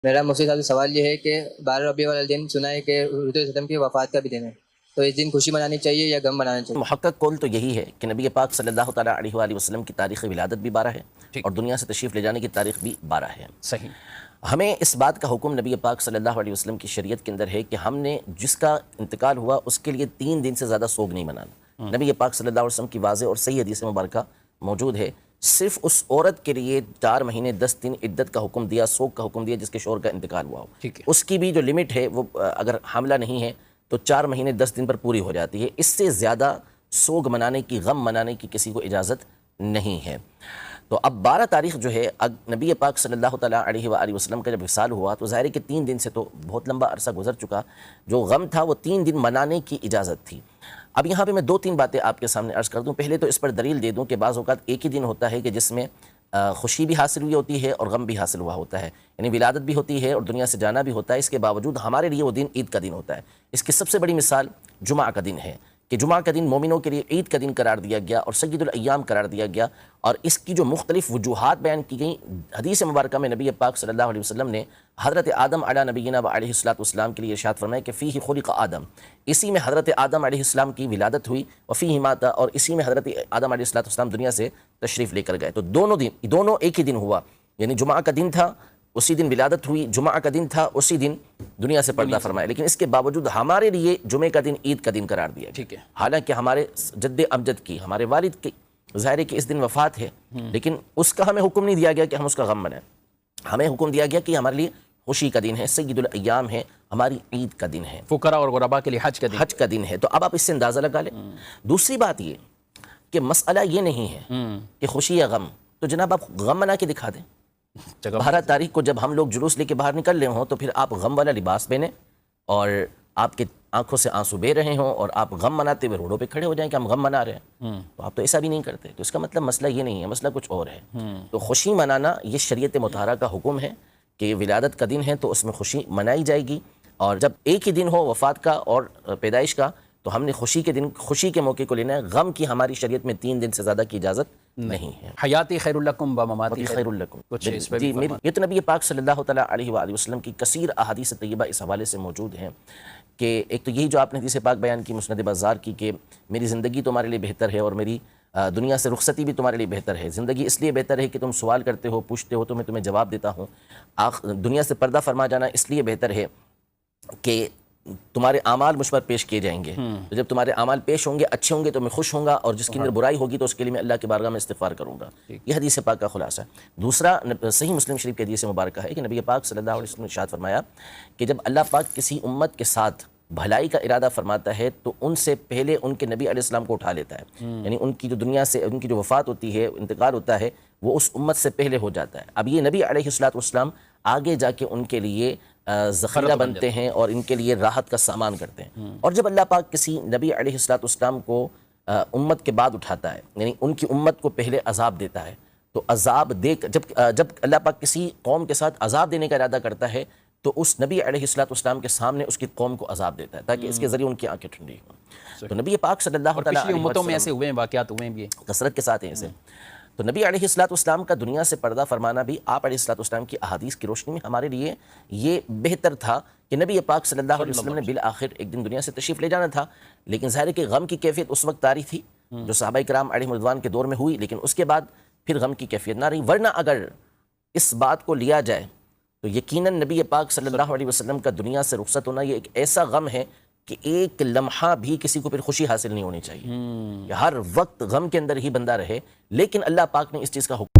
میرا مفتی صاحب سے سوال یہ ہے کہ 12 ربیع الاول دن سنا ہے کہ حضور صلی اللہ علیہ وسلم کی وفات کا بھی دن ہے، تو اس دن خوشی منانی چاہیے یا غم منانا چاہیے؟ محقق قول تو یہی ہے کہ نبی پاک صلی اللہ تعالیٰ علیہ وآلہ وسلم کی تاریخ ولادت بھی 12 ہے اور دنیا سے تشریف لے جانے کی تاریخ بھی 12 ہے۔ صحیح۔ ہمیں اس بات کا حکم نبی پاک صلی اللہ علیہ وسلم کی شریعت کے اندر ہے کہ ہم نے جس کا انتقال ہوا اس کے لیے 3 دن سے زیادہ سوگ نہیں منانا۔ نبی پاک صلی اللہ علیہ وسلم کی واضح اور صحیح حدیث مبارکہ موجود ہے، صرف اس عورت کے لیے 4 مہینے 10 دن عدت کا حکم دیا، سوگ کا حکم دیا جس کے شوہر کا انتقال ہوا ہو۔ اس کی بھی جو لمٹ ہے وہ اگر حاملہ نہیں ہے تو 4 مہینے 10 دن پر پوری ہو جاتی ہے، اس سے زیادہ سوگ منانے کی، غم منانے کی کسی کو اجازت نہیں ہے۔ تو اب 12 تاریخ جو ہے نبی پاک صلی اللہ تعالیٰ علیہ وآلہ وسلم کا جب وصال ہوا تو ظاہر ہے کہ 3 دن سے تو بہت لمبا عرصہ گزر چکا، جو غم تھا وہ 3 دن منانے کی اجازت تھی۔ اب یہاں پہ میں 2-3 باتیں آپ کے سامنے عرض کر دوں۔ پہلے تو اس پر دلیل دے دوں کہ بعض اوقات ایک ہی دن ہوتا ہے کہ جس میں خوشی بھی حاصل ہوئی ہوتی ہے اور غم بھی حاصل ہوا ہوتا ہے، یعنی ولادت بھی ہوتی ہے اور دنیا سے جانا بھی ہوتا ہے، اس کے باوجود ہمارے لیے وہ دن عید کا دن ہوتا ہے۔ اس کی سب سے بڑی مثال جمعہ کا دن ہے کہ جمعہ کا دن مومنوں کے لیے عید کا دن قرار دیا گیا اور سید الایام قرار دیا گیا، اور اس کی جو مختلف وجوہات بیان کی گئیں حدیث مبارکہ میں نبی پاک صلی اللہ علیہ وسلم نے حضرت آدم علی نبینا و علیہ السلام کے لیے ارشاد فرمایا کہ فیہ خلق آدم، اسی میں حضرت آدم علیہ السلام کی ولادت ہوئی، وفیہ مات، اور اسی میں حضرت آدم علیہ السلام دنیا سے تشریف لے کر گئے۔ تو دونوں ایک ہی دن ہوا، یعنی جمعہ کا دن تھا اسی دن ولادت ہوئی، جمعہ کا دن تھا اسی دن دنیا سے پردہ فرمایا، لیکن اس کے باوجود ہمارے لیے جمعے کا دن عید کا دن قرار دیا گیا۔ حالانکہ ہمارے جد امجد کی، ہمارے والد کی ظاہر ہے کہ اس دن وفات ہے، لیکن اس کا ہمیں حکم نہیں دیا گیا کہ ہم اس کا غم منائیں۔ ہمیں حکم دیا گیا کہ ہمارے لیے خوشی کا دن ہے، سید الایام ہے، ہماری عید کا دن ہے، فقراء اور غرباء کے لیے حج کا دن ہے۔ تو اب آپ اس سے اندازہ لگا لیں۔ دوسری بات یہ کہ مسئلہ یہ نہیں ہے کہ خوشی یا غم، تو جناب آپ غم منا کے دکھا دیں۔ 12 تاریخ کو جب ہم لوگ جلوس لے کے باہر نکل رہے ہوں تو پھر آپ غم والا لباس پہنیں اور آپ کے آنکھوں سے آنسو بہہ رہے ہوں اور آپ غم مناتے ہوئے روڈوں پہ کھڑے ہو جائیں کہ ہم غم منا رہے ہیں، تو آپ تو ایسا بھی نہیں کرتے۔ تو اس کا مطلب مسئلہ یہ نہیں ہے، مسئلہ کچھ اور ہے۔ تو خوشی منانا یہ شریعت مطہرہ کا حکم ہے کہ ولادت کا دن ہے تو اس میں خوشی منائی جائے گی، اور جب ایک ہی دن ہو وفات کا اور پیدائش کا تو ہم نے خوشی کے موقع کو لینا ہے۔ غم کی ہماری شریعت میں 3 دن سے زیادہ کی اجازت نہیں ہے۔ حیاتی خیر لکم و مماتی خیر لکم، جی یہ تو نبی پاک صلی اللہ تعالیٰ علیہ وآلہ وسلم کی کثیر احادیث طیبہ اس حوالے سے موجود ہیں کہ ایک تو یہی جو آپ نے حدیث پاک بیان کی مسند بازار کی کہ میری زندگی تمہارے لیے بہتر ہے اور میری دنیا سے رخصتی بھی تمہارے لیے بہتر ہے۔ زندگی اس لیے بہتر ہے کہ تم سوال کرتے ہو، پوچھتے ہو تو میں تمہیں جواب دیتا ہوں۔ دنیا سے پردہ فرما جانا اس لیے بہتر ہے کہ تمہارے اعمال مجھ پر پیش کیے جائیں گے، تو جب تمہارے اعمال پیش ہوں گے اچھے ہوں گے تو میں خوش ہوں گا، اور جس کے اندر برائی ہوگی تو اس کے لیے میں اللہ کی بارگاہ میں استغفار کروں گا۔ یہ حدیث پاک کا خلاصہ ہے۔ دوسرا صحیح مسلم شریف کی حدیث مبارکہ ہے کہ نبی پاک صلی اللہ علیہ وسلم نے ارشاد فرمایا کہ جب اللہ پاک کسی امت کے ساتھ بھلائی کا ارادہ فرماتا ہے تو ان سے پہلے ان کے نبی علیہ السلام کو اٹھا لیتا ہے، یعنی ان کی جو دنیا سے ان کی جو وفات ہوتی ہے، انتقال ہوتا ہے، وہ اس امت سے پہلے ہو جاتا ہے۔ اب یہ نبی علیہ السلام آگے جا کے ان کے لیے ذخیرہ بنتے ہیں اور ان کے لیے راحت کا سامان کرتے ہیں۔ اور جب اللہ پاک کسی نبی علیہ السلام کو امت کے بعد اٹھاتا ہے، یعنی ان کی امت کو پہلے عذاب دیتا ہے، تو عذاب دے جب اللہ پاک کسی قوم کے ساتھ عذاب دینے کا ارادہ کرتا ہے تو اس نبی علیہ السلام کے سامنے اس کی قوم کو عذاب دیتا ہے تاکہ اس کے ذریعے ان کی آنکھیں ٹھنڈی ہوں۔ تو نبی پاک صلی اللہ علیہ وسلم امتوں میں ایسے ہوئے ہیں، واقعات ہوئے ہیں کثرت کے ساتھ ہیں ایسے۔ تو نبی علیہ السلام کا دنیا سے پردہ فرمانا بھی آپ علیہ السلام کی احادیث کی روشنی میں ہمارے لیے یہ بہتر تھا کہ نبی پاک صلی اللہ علیہ وسلم نے بالآخر ایک دن دنیا سے تشریف لے جانا تھا، لیکن ظاہر ہے کہ غم کی کیفیت اس وقت طاری تھی جو صحابہ کرام علیہم رضوان کے دور میں ہوئی، لیکن اس کے بعد پھر غم کی کیفیت نہ رہی۔ ورنہ اگر اس بات کو لیا جائے تو یقیناً نبی پاک صلی اللہ علیہ وسلم کا دنیا سے رخصت ہونا یہ ایک ایسا غم ہے کہ ایک لمحہ بھی کسی کو پھر خوشی حاصل نہیں ہونی چاہیے، کہ ہر وقت غم کے اندر ہی بندہ رہے، لیکن اللہ پاک نے اس چیز کا حکم